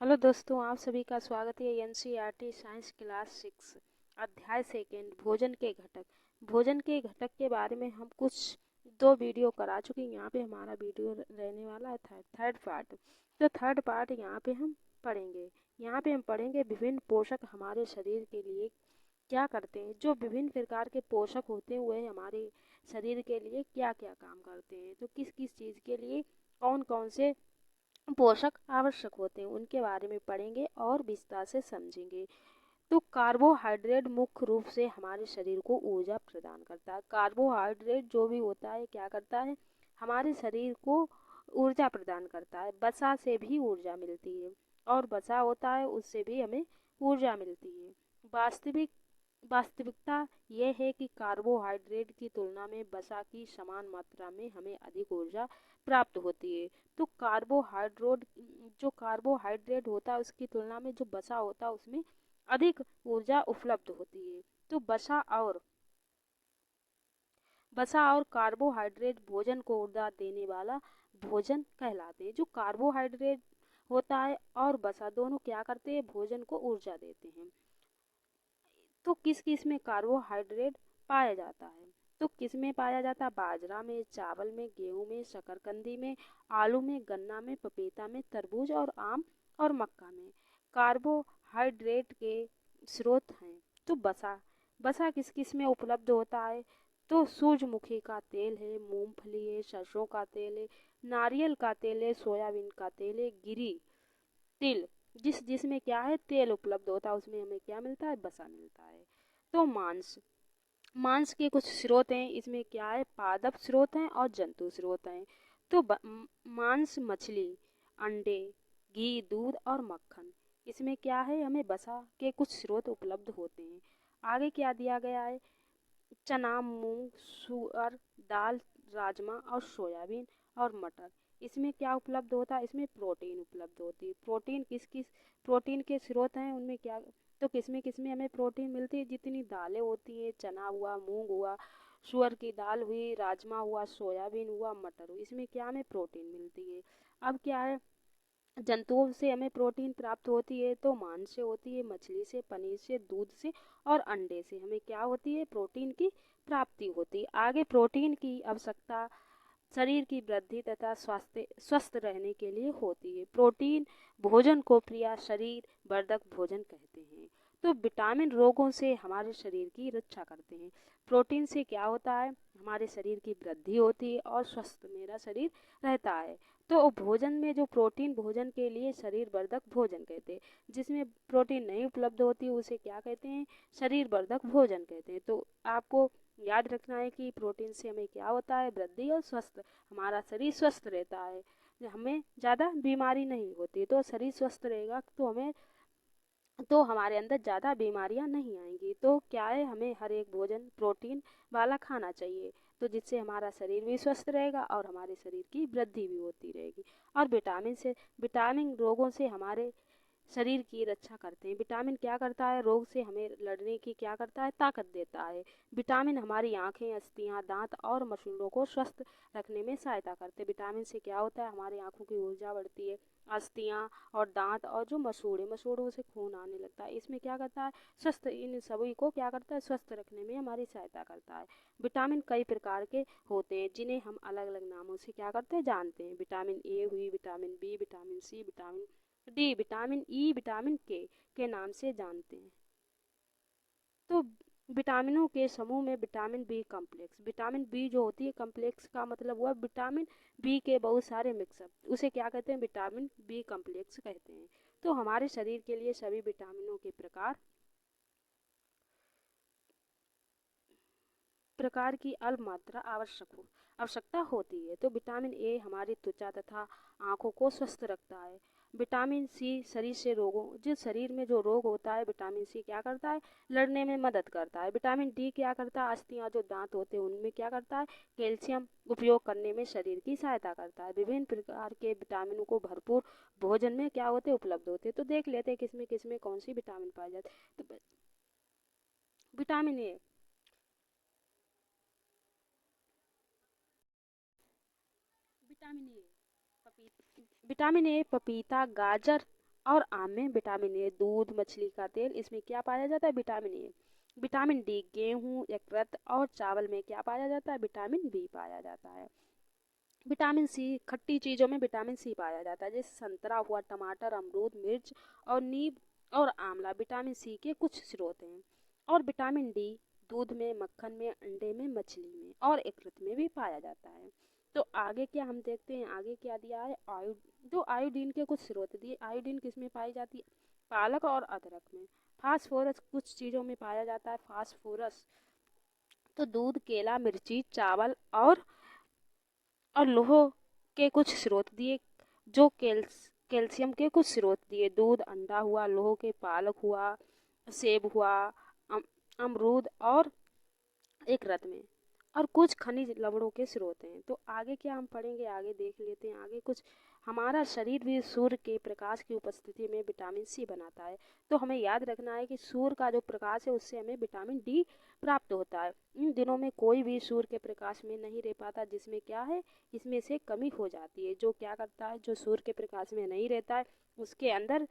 Hello दोस्तों, आप सभी का स्वागत है एनसीईआरटी साइंस क्लास 6 अध्याय सेकेंड भोजन के घटक। भोजन के घटक के बारे में हम कुछ दो वीडियो करा चुके हैं। यहाँ पे हमारा वीडियो रहने वाला है थर्ड पार्ट। तो थर्ड पार्ट यहाँ पे हम पढ़ेंगे। यहाँ पे हम पढ़ेंगे विभिन्न पोषक हमारे शरीर के लिए क्या करते हैं। जो विभिन्न प्रकार के पोषक होते हैं वह हमारे शरीर के लिए क्या क्या काम करते हैं। तो किस किस चीज़ के लिए कौन कौन से पोषक आवश्यक होते हैं उनके बारे में पढ़ेंगे और विस्तार से समझेंगे। तो कार्बोहाइड्रेट मुख्य रूप से हमारे शरीर को ऊर्जा प्रदान करता है। कार्बोहाइड्रेट जो भी होता है क्या करता है, हमारे शरीर को ऊर्जा प्रदान करता है। वसा से भी ऊर्जा मिलती है और वसा होता है उससे भी हमें ऊर्जा मिलती है। वास्तविकता यह है कि कार्बोहाइड्रेट की तुलना में वसा की समान मात्रा में हमें अधिक ऊर्जा प्राप्त होती है। तो कार्बोहाइड्रेट होता है उसकी तुलना में जो वसा होता है उसमें अधिक ऊर्जा उपलब्ध होती है। तो वसा और कार्बोहाइड्रेट भोजन को ऊर्जा देने वाला भोजन कहलाते हैं। जो कार्बोहाइड्रेट होता है और वसा दोनों क्या करते हैं, भोजन को ऊर्जा देते हैं। तो किस किस में कार्बोहाइड्रेट पाया जाता है, तो किस में पाया जाता है, बाजरा में, चावल में, गेहूं में, शकरकंदी में, आलू में, गन्ना में, पपीता में, तरबूज और आम और मक्का में कार्बोहाइड्रेट के स्रोत हैं। तो बसा बसा किस किस में उपलब्ध होता है, तो सूरजमुखी का तेल है, मूंगफली है, सरसों का तेल है, नारियल का तेल है, सोयाबीन का तेल है, गिरी तिल जिसमें क्या है, तेल उपलब्ध होता है उसमें हमें क्या मिलता है, बसा मिलता है। तो मांस मांस के कुछ स्रोत हैं, इसमें क्या है, पादप स्रोत हैं और जंतु स्रोत हैं। तो मांस, मछली, अंडे, घी, दूध और मक्खन, इसमें क्या है, हमें बसा के कुछ स्रोत उपलब्ध होते हैं। आगे क्या दिया गया है, चना, मूंग, सूअर दाल, राजमा और सोयाबीन और मटर, इसमें क्या उपलब्ध होता है, इसमें प्रोटीन उपलब्ध होती है। प्रोटीन के स्रोत हैं उनमें क्या, तो किसमें हमें प्रोटीन मिलती है, जितनी दालें होती हैं, चना हुआ, मूंग हुआ, सूअर की दाल हुई, राजमा हुआ, सोयाबीन हुआ, मटर हुई, इसमें क्या हमें प्रोटीन मिलती है। अब क्या है, जंतुओं से हमें प्रोटीन प्राप्त होती है, तो मांस से होती है, मछली से, पनीर से, दूध से और अंडे से हमें क्या होती है, प्रोटीन की प्राप्ति होती है। आगे प्रोटीन की आवश्यकता शरीर की वृद्धि तथा स्वास्थ्य स्वस्थ रहने के लिए होती है। प्रोटीन भोजन को प्रिय शरीर वर्धक भोजन कहते हैं। तो विटामिन रोगों से हमारे शरीर की रक्षा करते हैं। प्रोटीन से क्या होता है, हमारे शरीर की वृद्धि होती है और स्वस्थ मेरा शरीर रहता है। तो भोजन में जो प्रोटीन भोजन के लिए शरीर वर्धक भोजन कहते हैं, जिसमें प्रोटीन नहीं उपलब्ध होती उसे क्या कहते हैं, शरीर वर्धक भोजन कहते हैं। तो आपको याद रखना है कि प्रोटीन से हमें क्या होता है, वृद्धि और स्वस्थ, हमारा शरीर स्वस्थ रहता है, हमें ज़्यादा बीमारी नहीं होती। तो शरीर स्वस्थ रहेगा तो हमारे अंदर ज़्यादा बीमारियां नहीं आएंगी। तो क्या है, हमें हर एक भोजन प्रोटीन वाला खाना चाहिए, तो जिससे हमारा शरीर भी स्वस्थ रहेगा और हमारे शरीर की वृद्धि भी होती रहेगी। और विटामिन रोगों से हमारे शरीर की रक्षा करते हैं। विटामिन क्या करता है, रोग से हमें लड़ने की क्या करता है, ताकत देता है। विटामिन हमारी आंखें, अस्थियां, दांत और मसूड़ों को स्वस्थ रखने में सहायता करते हैं। विटामिन से क्या होता है, हमारी आंखों की ऊर्जा बढ़ती है, अस्थियां और दांत और जो मसूड़ों से खून आने लगता है, इसमें क्या करता है, स्वस्थ, इन सभी को क्या करता है, स्वस्थ रखने में हमारी सहायता करता है। विटामिन कई प्रकार के होते हैं जिन्हें हम अलग अलग नामों से क्या करते हैं, जानते हैं। विटामिन ए हुई, vitamin B, vitamin C, vitamin D, vitamin E, vitamin K नाम से जानते हैं। तो विटामिनों के समूह में vitamin B complex, vitamin B जो होती है, कॉम्प्लेक्स का मतलब हुआ विटामिन बी के बहुत सारे मिक्सअप, उसे क्या कहते हैं, विटामिन बी कॉम्प्लेक्स कहते हैं। तो हमारे शरीर के लिए सभी विटामिनों के प्रकार की अल्प मात्रा आवश्यकता होती है। तो विटामिन ए हमारी त्वचा तथा आंखों को स्वस्थ रखता है। विटामिन सी शरीर से रोगों, जिस शरीर में जो रोग होता है, विटामिन सी क्या करता है, लड़ने में मदद करता है। विटामिन डी क्या करता है, अस्थियां जो दांत होते हैं उनमें क्या करता है, कैल्शियम उपयोग करने में शरीर की सहायता करता है। विभिन्न प्रकार के विटामिनों को भरपूर भोजन में क्या होते, उपलब्ध होते हैं। तो देख लेते हैं किसमें किसमें कौन सी विटामिन पाई जाती है। तो vitamin A vitamin A vitamin A पपीता, गाजर और आम में विटामिन ए, दूध, मछली का तेल, इसमें क्या पाया जाता है? Vitamin A. विटामिन डी गेहूँ, यकृत और चावल में क्या पाया जाता है? विटामिन बी पाया जाता है। विटामिन सी, खट्टी चीज़ों में विटामिन सी पाया जाता है, जैसे संतरा हुआ, टमाटर, अमरूद, मिर्च और नींब और आंवला विटामिन सी के कुछ स्रोत हैं। और विटामिन डी दूध में, मक्खन में, अंडे में, मछली में और यकृत में भी पाया जाता है। तो आगे क्या हम देखते हैं, आगे क्या दिया है? आयोडीन के कुछ स्रोत दिए। आयोडीन किस में पाई जाती है? पालक और अदरक में। फास्फोरस कुछ चीज़ों में पाया जाता है। फास्फोरस तो दूध, केला, मिर्ची, चावल और लोह के कुछ स्रोत दिए, जो कैल्शियम के कुछ स्रोत दिए। दूध, अंडा हुआ, लोह के पालक हुआ, सेब हुआ, अम, अमरूद और यकृत में। और कुछ खनिज लवणों के स्रोत हैं। तो आगे क्या हम पढ़ेंगे, आगे देख लेते हैं। आगे कुछ हमारा शरीर भी सूर्य के प्रकाश की उपस्थिति में विटामिन सी बनाता है। तो हमें याद रखना है कि सूर्य का जो प्रकाश है उससे हमें विटामिन डी प्राप्त होता है। इन दिनों में कोई भी सूर्य के प्रकाश में नहीं रह पाता, जिसमें क्या है, इसमें से कमी हो जाती है। जो क्या करता है, जो सूर्य के प्रकाश में नहीं रहता है उसके अंदर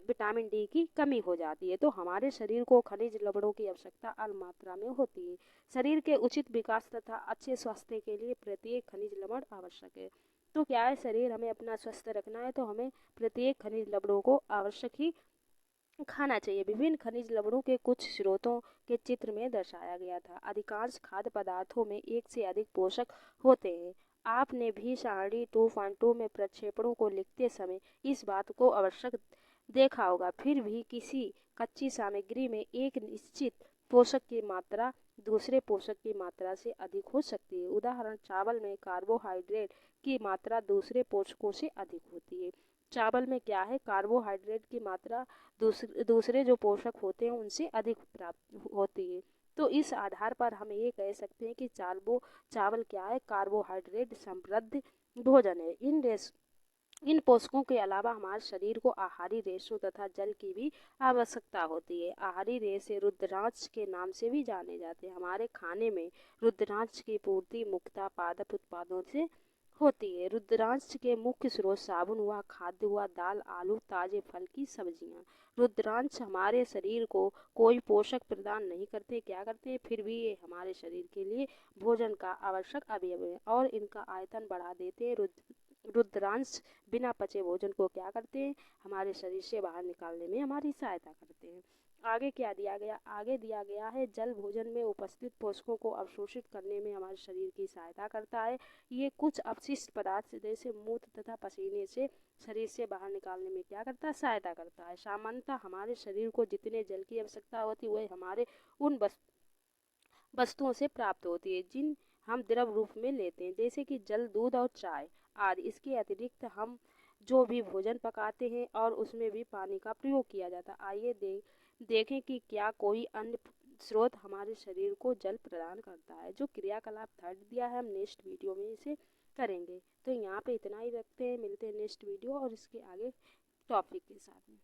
विटामिन डी की कमी हो जाती है। तो हमारे शरीर को खनिज लवणों की आवश्यकता अल्प मात्रा में होती है। शरीर के उचित विकास तथा अच्छे स्वास्थ्य के लिए प्रत्येक खनिज लवण आवश्यक है। तो क्या है, शरीर हमें अपना स्वस्थ रखना है तो हमें प्रत्येक खनिज लवणों को आवश्यक ही खाना चाहिए। विभिन्न खनिज लवणों के कुछ स्रोतों के चित्र में दर्शाया गया था। अधिकांश खाद्य पदार्थों में एक से अधिक पोषक होते हैं। आपने भी सारणी 2.2 में प्रक्षेपणों को लिखते समय इस बात को आवश्यक देखा होगा। फिर भी किसी कच्ची सामग्री में एक निश्चित पोषक की मात्रा दूसरे पोषक की मात्रा से अधिक हो सकती है। उदाहरण, चावल में कार्बोहाइड्रेट की मात्रा दूसरे पोषकों से अधिक होती है। चावल में क्या है, कार्बोहाइड्रेट की मात्रा दूसरे जो पोषक होते हैं उनसे अधिक प्राप्त होती है। तो इस आधार पर हम ये कह सकते हैं कि चावल क्या है, कार्बोहाइड्रेट समृद्ध भोजन है। इन पोषकों के अलावा हमारे शरीर को आहारी रेशों तथा जल की भी आवश्यकता होती है। आहारी रेशे रुद्राक्ष के नाम से भी जाने जाते हैं। हमारे खाने में रुद्राक्ष की पूर्ति मुख्यतः पादप उत्पादों से होती है। रुद्राक्ष के मुख्य स्रोत साबुन हुआ, खाद्य हुआ, दाल, आलू, ताजे फल की सब्जियां। रुद्राक्ष हमारे शरीर को कोई पोषक प्रदान नहीं करते, क्या करते हैं, फिर भी ये हमारे शरीर के लिए भोजन का आवश्यक अवयव है और इनका आयतन बढ़ा देते हैं। रुद्रांश बिना पचे भोजन को क्या करते हैं, हमारे शरीर से बाहर निकालने में हमारी सहायता करते हैं। आगे क्या दिया गया, आगे दिया गया है जल भोजन में उपस्थित पोषकों को अवशोषित करने में हमारे शरीर की सहायता करता है। ये कुछ अपशिष्ट पदार्थ जैसे मूत्र तथा पसीने से शरीर से बाहर निकालने में क्या करता है, सहायता करता है। सामान्यतः हमारे शरीर को जितने जल की आवश्यकता होती है वह हमारे उन वस्तुओं से प्राप्त होती है जिन हम द्रव रूप में लेते हैं, जैसे कि जल, दूध और चाय आदि। इसके अतिरिक्त हम जो भी भोजन पकाते हैं और उसमें भी पानी का प्रयोग किया जाता है। आइए देखें कि क्या कोई अन्य स्रोत हमारे शरीर को जल प्रदान करता है। जो क्रियाकलाप थर्ड दिया है हम नेक्स्ट वीडियो में इसे करेंगे। तो यहाँ पे इतना ही रखते हैं, मिलते हैं नेक्स्ट वीडियो और इसके आगे टॉपिक के साथ में।